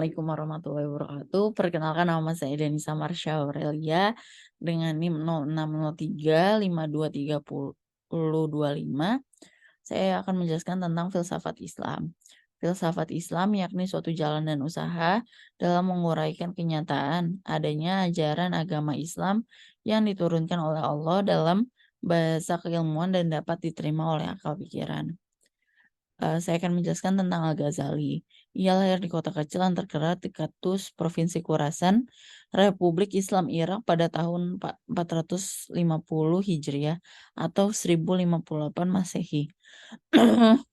Assalamualaikum warahmatullahi wabarakatuh. Perkenalkan nama saya Denisa Marsha Aurelia dengan NIM 0603523025. Saya akan menjelaskan tentang filsafat Islam. Filsafat Islam yakni suatu jalan dan usaha dalam menguraikan kenyataan adanya ajaran agama Islam yang diturunkan oleh Allah dalam bahasa keilmuan dan dapat diterima oleh akal pikiran. Saya akan menjelaskan tentang Al-Ghazali. Ia lahir di kota kecil yang terkenal di Tus, Provinsi Khurasan, Republik Islam Irak pada tahun 450 Hijriah atau 1058 Masehi.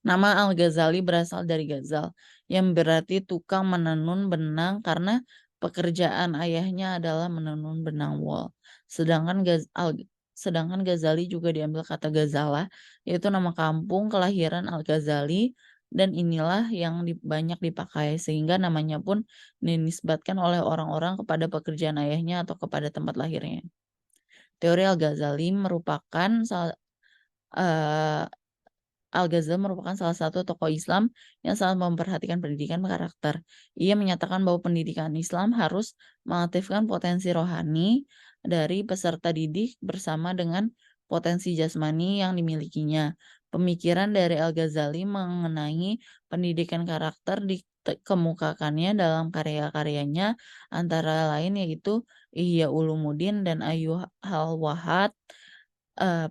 Nama Al-Ghazali berasal dari Ghazal, yang berarti tukang menenun benang karena pekerjaan ayahnya adalah menenun benang wol. Sedangkan Ghazali juga diambil kata Ghazalah, yaitu nama kampung kelahiran Al-Ghazali, dan inilah yang banyak dipakai, sehingga namanya pun dinisbatkan oleh orang-orang kepada pekerjaan ayahnya atau kepada tempat lahirnya. Teori Al-Ghazali merupakan salah satu tokoh Islam yang sangat memperhatikan pendidikan karakter. Ia menyatakan bahwa pendidikan Islam harus mengaktifkan potensi rohani dari peserta didik bersama dengan potensi jasmani yang dimilikinya. Pemikiran dari Al-Ghazali mengenai pendidikan karakter dikemukakannya dalam karya-karyanya, antara lain yaitu Ihya Ulumuddin dan Ayyuhal Wahad.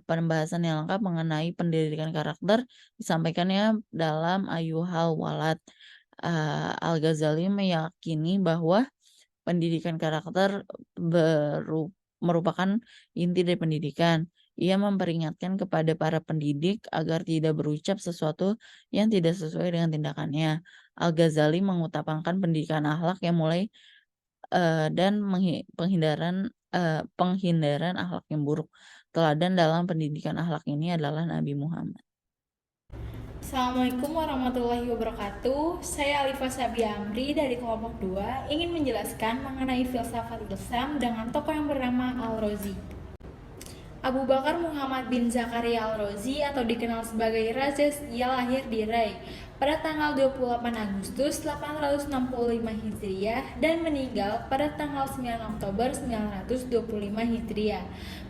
Pembahasan yang lengkap mengenai pendidikan karakter disampaikannya dalam Ayyuhal Walad. Al-Ghazali meyakini bahwa pendidikan karakter merupakan inti dari pendidikan. Ia memperingatkan kepada para pendidik agar tidak berucap sesuatu yang tidak sesuai dengan tindakannya. Al-Ghazali mengutamakan pendidikan akhlak yang mulai dan penghindaran akhlak yang buruk. Teladan dalam pendidikan akhlak ini adalah Nabi Muhammad. Assalamualaikum warahmatullahi wabarakatuh. Saya Alifa Sabia Amri dari kelompok 2 ingin menjelaskan mengenai filsafat Islam dengan tokoh yang bernama Al-Razi. Abu Bakar Muhammad bin Zakaria Al-Razi atau dikenal sebagai Razes, ia lahir di Rai pada tanggal 28 Agustus 865 Hijriah dan meninggal pada tanggal 9 Oktober 925 Hijriah.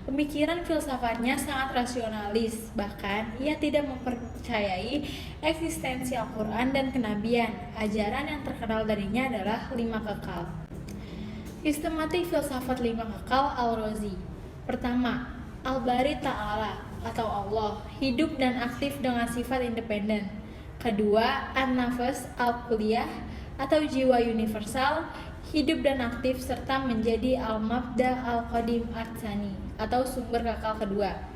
Pemikiran filsafatnya sangat rasionalis, bahkan ia tidak mempercayai eksistensi Al-Quran dan kenabian. Ajaran yang terkenal darinya adalah 5 kekal. Sistematik filsafat 5 kekal Al-Razi. Pertama, Al-Bari Ta'ala atau Allah, hidup dan aktif dengan sifat independen. Kedua, An-Nafas Al-Kulliyah atau jiwa universal, hidup dan aktif serta menjadi Al-Mabda Al-Qadim At-Tsani atau sumber kekal kedua.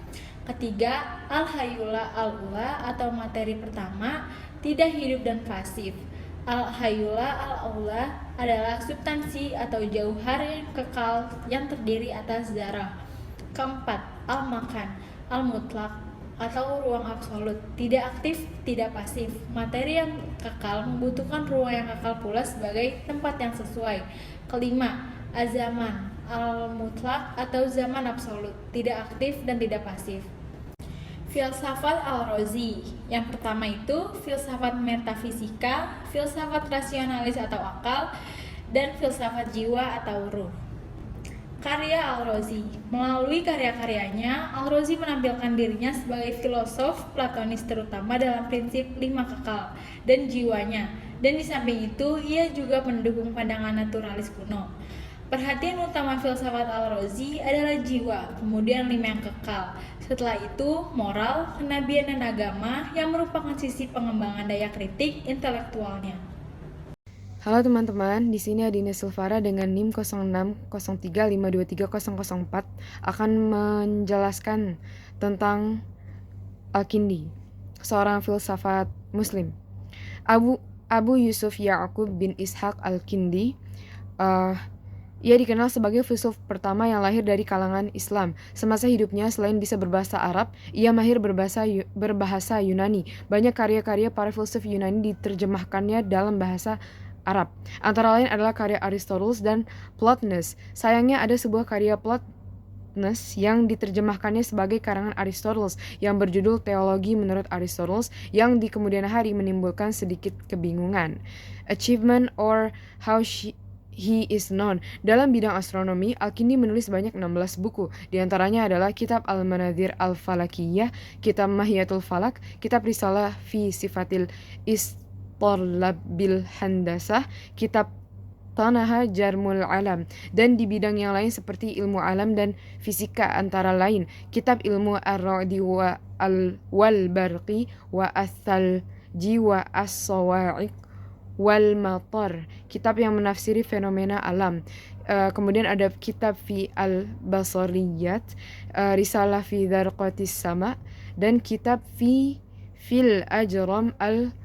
Ketiga, Al-Hayyula Al-Ula atau materi pertama, tidak hidup dan pasif. Al-Hayyula Al-Ula adalah substansi atau jauhar yang kekal yang terdiri atas darah. Keempat, Al-Makan Al-Mutlak atau ruang absolut, tidak aktif, tidak pasif. Materi yang kekal membutuhkan ruang yang kekal pula sebagai tempat yang sesuai. Kelima, Az-Zaman Al-Mutlak atau zaman absolut, tidak aktif dan tidak pasif. Filsafat Al-Razi. Yang pertama itu filsafat metafisika, filsafat rasionalis atau akal, dan filsafat jiwa atau ruh. Karya Al-Razi. Melalui karya-karyanya, Al-Razi menampilkan dirinya sebagai filosof Platonis terutama dalam prinsip 5 kekal dan jiwanya. Dan di samping itu, ia juga mendukung pandangan naturalis kuno. Perhatian utama filsafat Al-Razi adalah jiwa, kemudian 5 yang kekal. Setelah itu, moral, kenabian dan agama yang merupakan sisi pengembangan daya kritik intelektualnya. Halo teman-teman, di sini Adina Silvara dengan NIM 0603523004 akan menjelaskan tentang Al-Kindi, seorang filsafat Muslim. Abu Yusuf Ya'qub bin Ishaq Al-Kindi, ia dikenal sebagai filsuf pertama yang lahir dari kalangan Islam. Semasa hidupnya, selain bisa berbahasa Arab, ia mahir berbahasa Yunani. Banyak karya-karya para filsuf Yunani diterjemahkannya dalam bahasa Arab. Antara lain adalah karya Aristoteles dan Plotinus. Sayangnya ada sebuah karya Plotinus yang diterjemahkannya sebagai karangan Aristoteles yang berjudul Teologi menurut Aristoteles yang di kemudian hari menimbulkan sedikit kebingungan. Achievement or how he is known. Dalam bidang astronomi, Al-Kindi menulis banyak 16 buku. Di antaranya adalah Kitab Al-Manazir Al-Falakiyah, Kitab Mahiyatul Falak, Kitab Risalah fi Sifatil Istorlabil Handasah, Kitab Tanaha Jarmul Alam, dan di bidang yang lain seperti ilmu alam dan fisika antara lain Kitab Ilmu Ar-Ra'di wal Barqi wa As-Salji wa As-Sawa'iq wal Matar, kitab yang menafsiri fenomena alam. Kemudian ada kitab fi al-Basariyat, Risalah fi Darqatis Sama, dan kitab fil Ajram al-Ghaisah.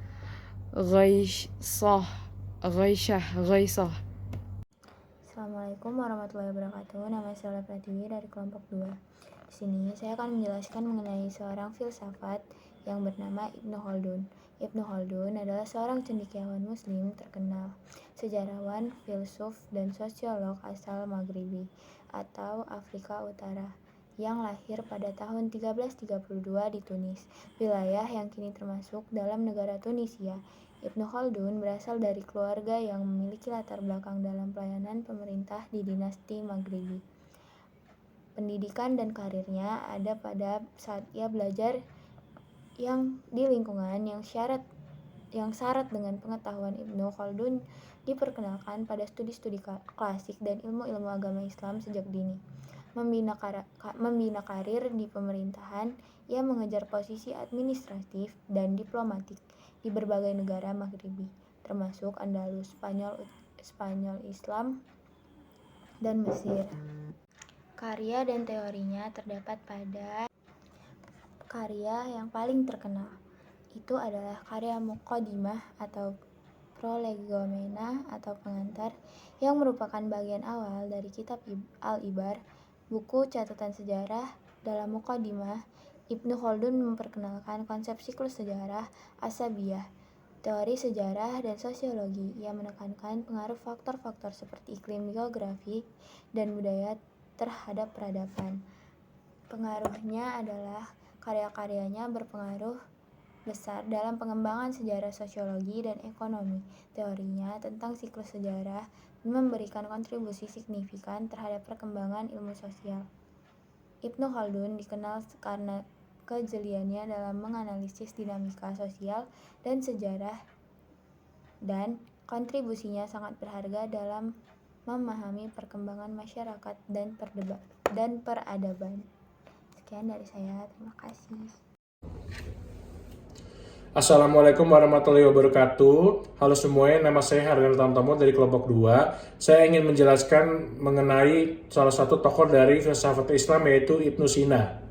Assalamualaikum warahmatullahi wabarakatuh. Nama saya Ola Pratiwi dari kelompok 2. Di sini saya akan menjelaskan mengenai seorang filsafat yang bernama Ibnu Khaldun. Ibnu Khaldun adalah seorang cendekiawan muslim terkenal, sejarawan, filsuf, dan sosiolog asal Maghribi atau Afrika Utara yang lahir pada tahun 1332 di Tunis, wilayah yang kini termasuk dalam negara Tunisia. Ibnu Khaldun berasal dari keluarga yang memiliki latar belakang dalam pelayanan pemerintah di dinasti Maghribi. Pendidikan dan karirnya ada pada saat ia belajar yang di lingkungan yang syarat dengan pengetahuan. Ibnu Khaldun diperkenalkan pada studi-studi klasik dan ilmu-ilmu agama Islam sejak dini. Membina karir di pemerintahan, ia mengejar posisi administratif dan diplomatik di berbagai negara Maghribi, termasuk Andalus, Spanyol Islam, dan Mesir. Karya dan teorinya terdapat pada karya yang paling terkenal. Itu adalah karya Muqaddimah atau Prolegomena atau pengantar yang merupakan bagian awal dari kitab Al-Ibar, buku catatan sejarah. Dalam Muqaddimah, Ibnu Khaldun memperkenalkan konsep siklus sejarah, asabiyah, teori sejarah, dan sosiologi. Ia menekankan pengaruh faktor-faktor seperti iklim, geografi, dan budaya terhadap peradaban. Pengaruhnya adalah karya-karyanya berpengaruh besar dalam pengembangan sejarah sosiologi dan ekonomi. Teorinya tentang siklus sejarah memberikan kontribusi signifikan terhadap perkembangan ilmu sosial. Ibnu Khaldun dikenal karena kejeliannya dalam menganalisis dinamika sosial dan sejarah, dan kontribusinya sangat berharga dalam memahami perkembangan masyarakat dan peradaban. Sekian dari saya, terima kasih. Assalamualaikum warahmatullahi wabarakatuh. Halo semuanya, nama saya Hargan Tamtomo dari kelompok 2. Saya ingin menjelaskan mengenai salah satu tokoh dari filsafat Islam, yaitu Ibnu Sina.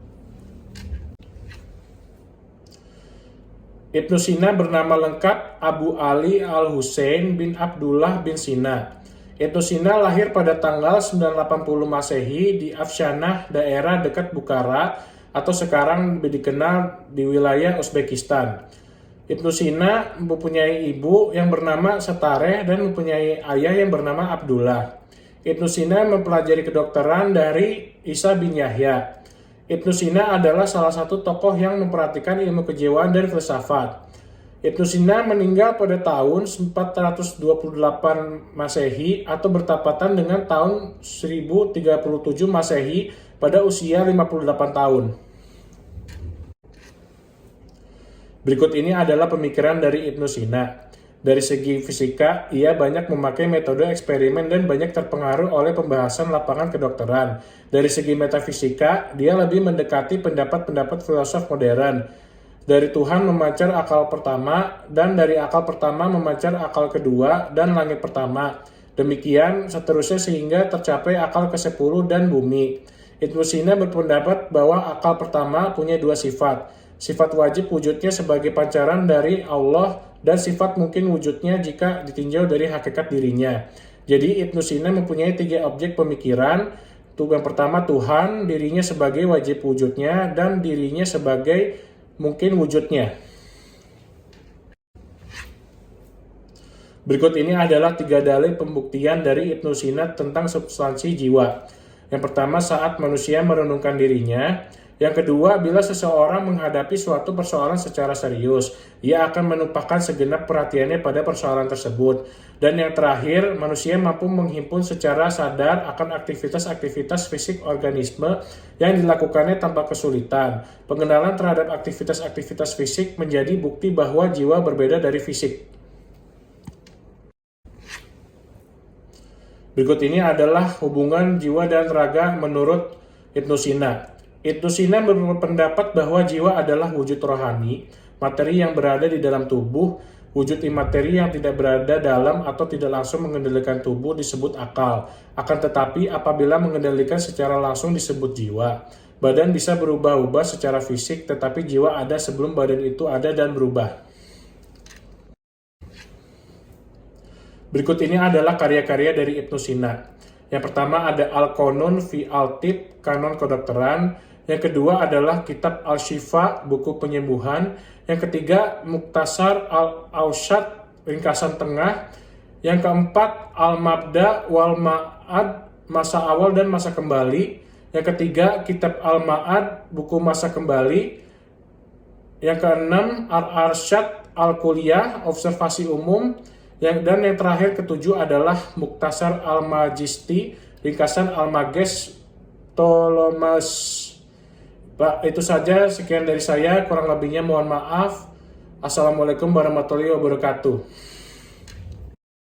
Ibnu Sina bernama lengkap Abu Ali Al-Husain bin Abdullah bin Sina. Ibnu Sina lahir pada tanggal 980 Masehi di Afshanah, daerah dekat Bukhara atau sekarang lebih dikenal di wilayah Uzbekistan. Ibnu Sina mempunyai ibu yang bernama Satareh dan mempunyai ayah yang bernama Abdullah. Ibnu Sina mempelajari kedokteran dari Isa bin Yahya. Ibnu Sina adalah salah satu tokoh yang memperhatikan ilmu kejiwaan dan filsafat. Ibnu Sina meninggal pada tahun 428 Masehi atau bertepatan dengan tahun 1037 Masehi pada usia 58 tahun. Berikut ini adalah pemikiran dari Ibnu Sina. Dari segi fisika, ia banyak memakai metode eksperimen dan banyak terpengaruh oleh pembahasan lapangan kedokteran. Dari segi metafisika, dia lebih mendekati pendapat-pendapat filosof modern. Dari Tuhan memancar akal pertama, dan dari akal pertama memancar akal kedua dan langit pertama. Demikian seterusnya sehingga tercapai akal ke-10 dan bumi. Ibnu Sina berpendapat bahwa akal pertama punya dua sifat. Sifat wajib wujudnya sebagai pancaran dari Allah dan sifat mungkin wujudnya jika ditinjau dari hakikat dirinya. Jadi Ibnu Sina mempunyai 3 objek pemikiran. Yang pertama Tuhan, dirinya sebagai wajib wujudnya, dan dirinya sebagai mungkin wujudnya. Berikut ini adalah 3 dalil pembuktian dari Ibnu Sina tentang substansi jiwa. Yang pertama, saat manusia merenungkan dirinya. Yang kedua, bila seseorang menghadapi suatu persoalan secara serius, ia akan menumpahkan segenap perhatiannya pada persoalan tersebut. Dan yang terakhir, manusia mampu menghimpun secara sadar akan aktivitas-aktivitas fisik organisme yang dilakukannya tanpa kesulitan. Pengenalan terhadap aktivitas-aktivitas fisik menjadi bukti bahwa jiwa berbeda dari fisik. Berikut ini adalah hubungan jiwa dan raga menurut Ibnu Sina. Ibnu Sina berpendapat bahwa jiwa adalah wujud rohani, materi yang berada di dalam tubuh. Wujud imateri yang tidak berada dalam atau tidak langsung mengendalikan tubuh disebut akal. Akan tetapi apabila mengendalikan secara langsung disebut jiwa. Badan bisa berubah-ubah secara fisik, tetapi jiwa ada sebelum badan itu ada dan berubah. Berikut ini adalah karya-karya dari Ibnu Sina. Yang pertama ada Al-Qanun fi Al-Tib, kanon kedokteran. Yang kedua adalah Kitab Al-Shifa, buku penyembuhan. Yang ketiga, Muktasar Al-Aushad, ringkasan tengah. Yang keempat, Al-Mabda wal Ma'ad, masa awal dan masa kembali. Yang ketiga, Kitab Al-Ma'ad, buku masa kembali. Yang keenam, Al-Arsyad Al-Kuliah, observasi umum. Dan yang terakhir ketujuh adalah Muktasar Al-Majisti, ringkasan Al-Mages Ptolemas. Pak, itu saja, sekian dari saya, kurang lebihnya mohon maaf. Assalamualaikum warahmatullahi wabarakatuh.